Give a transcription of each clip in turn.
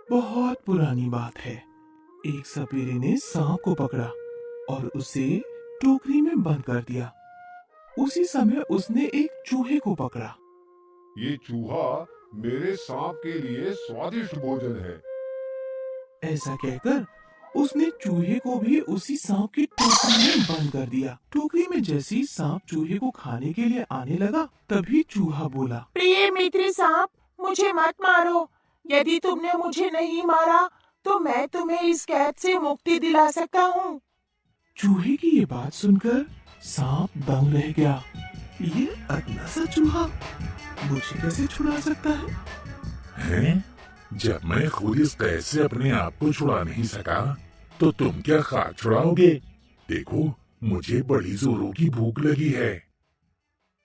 बहुत पुरानी बात है। एक सपेरे ने सांप को पकड़ा और उसे टोकरी में बंद कर दिया। उसी समय उसने एक चूहे को पकड़ा। ये चूहा मेरे सांप के लिए स्वादिष्ट भोजन है। ऐसा कहकर उसने चूहे को भी उसी सांप की टोकरी में बंद कर दिया। टोकरी में जैसे ही सांप चूहे को खाने के लिए आने लगा, तभी चूहा बोला, प्रिय मित्र सांप, मुझे मत मारो। यदि तुमने मुझे नहीं मारा तो मैं तुम्हें इस कैद से मुक्ति दिला सकता हूँ। चूहे की ये बात सुनकर सांप दंग रह गया। ये अदना सा चूहा मुझे कैसे छुड़ा सकता है? हैं? जब मैं खुद इस कैद से अपने आप को छुड़ा नहीं सका, तो तुम क्या खाक छुड़ाओगे? देखो, मुझे बड़ी जोरों की भूख लगी है।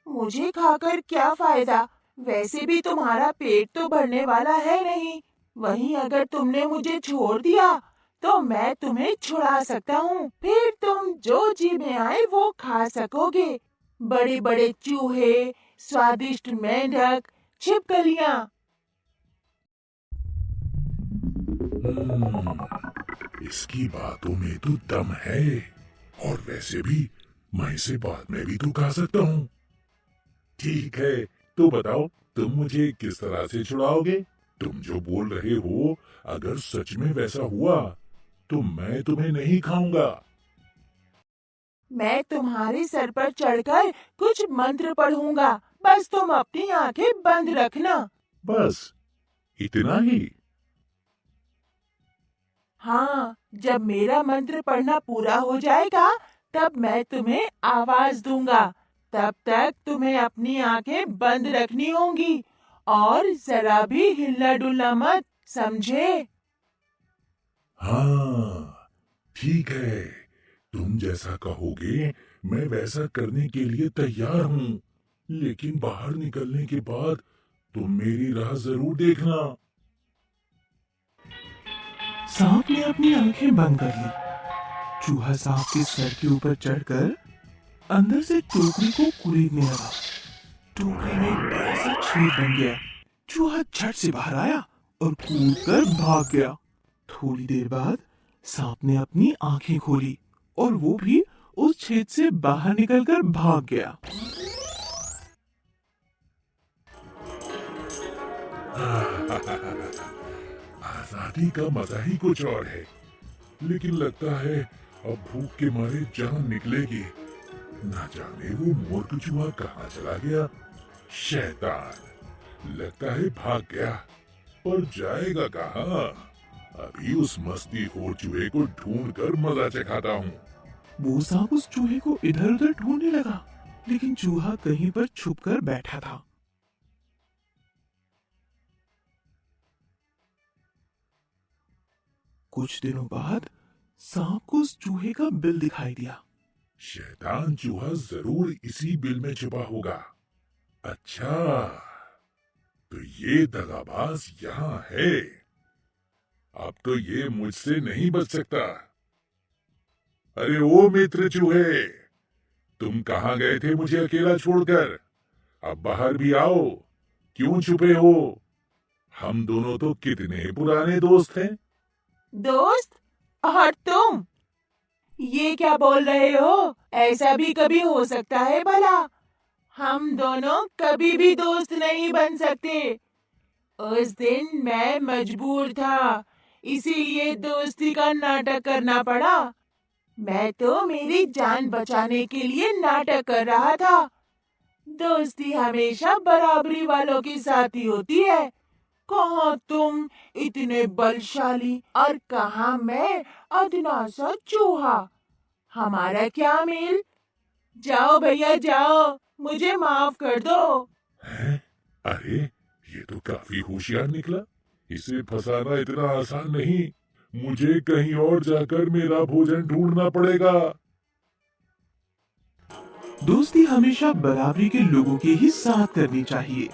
मुझे खाकर क्या फायदा? वैसे भी तुम्हारा पेट तो भरने वाला है नहीं। वहीं अगर तुमने मुझे छोड़ दिया तो मैं तुम्हें छुड़ा सकता हूँ। फिर तुम जो जी में आए वो खा सकोगे। बड़े बड़े चूहे, स्वादिष्ट मेंढक, छिपकलियाँ। इसकी बातों में तो दम है। और वैसे भी मैं इसे बाद में भी तो खा सकता हूँ। ठीक है, तो बताओ तुम मुझे किस तरह से छुड़ाओगे? तुम जो बोल रहे हो, अगर सच में वैसा हुआ तो मैं तुम्हें नहीं खाऊंगा। मैं तुम्हारे सर पर चढ़कर कुछ मंत्र पढ़ूंगा। बस तुम अपनी आंखें बंद रखना। बस इतना ही? हाँ, जब मेरा मंत्र पढ़ना पूरा हो जाएगा तब मैं तुम्हें आवाज दूंगा। तब तक तुम्हें अपनी आंखें बंद रखनी होंगी और जरा भी हिलना डुलना मत, समझे? हाँ, ठीक है। तुम जैसा कहोगे मैं वैसा करने के लिए तैयार हूँ। लेकिन बाहर निकलने के बाद तुम मेरी राह जरूर देखना। सांप ने अपनी आंखें बंद कर ली। चूहा सांप के सर के ऊपर चढ़कर अंदर से टोकरी को कुरेदने लगा। टोकरी में एक बड़ा सा छेद बन गया। चूहा झट से बाहर आया और कूदकर भाग गया। थोड़ी देर बाद सांप ने अपनी आंखें खोली और वो भी उस छेद से बाहर निकलकर भाग गया। आजादी का मजा ही कुछ और है। लेकिन लगता है अब भूख के मारे जान निकलेगी। ना जाने वो मूर्ख चूहा कहाँ चला गया। शैतान, लगता है भाग गया। पर जाएगा कहाँ? अभी उस मस्ती खोर चूहे को ढूंढ कर मजा चखाता हूँ। वो सांप उस चूहे को इधर उधर ढूंढने लगा, लेकिन चूहा कहीं पर छुपकर बैठा था। कुछ दिनों बाद सांप को उस चूहे का बिल दिखाई दिया। शैतान चूहा जरूर इसी बिल में छुपा होगा। अच्छा, तो ये दगाबाज यहाँ है। अब तो ये मुझसे नहीं बच सकता। अरे ओ मित्र चूहे, तुम कहाँ गए थे मुझे अकेला छोड़कर? अब बाहर भी आओ। क्यों छुपे हो? हम दोनों तो कितने पुराने दोस्त हैं। दोस्त? और तुम? ये क्या बोल रहे हो? ऐसा भी कभी हो सकता है भला? हम दोनों कभी भी दोस्त नहीं बन सकते। उस दिन मैं मजबूर था, इसीलिए दोस्ती का नाटक करना पड़ा। मैं तो मेरी जान बचाने के लिए नाटक कर रहा था। दोस्ती हमेशा बराबरी वालों के साथ ही होती है। कहाँ तुम इतने बलशाली और कहाँ मैं अदना सा चूहा। हमारा क्या मेल? जाओ भैया जाओ, मुझे माफ कर दो। हैं? अरे, ये तो काफी होशियार निकला। इसे फंसाना इतना आसान नहीं। मुझे कहीं और जाकर मेरा भोजन ढूंढना पड़ेगा। दोस्ती हमेशा बराबरी के लोगों के ही साथ करनी चाहिए।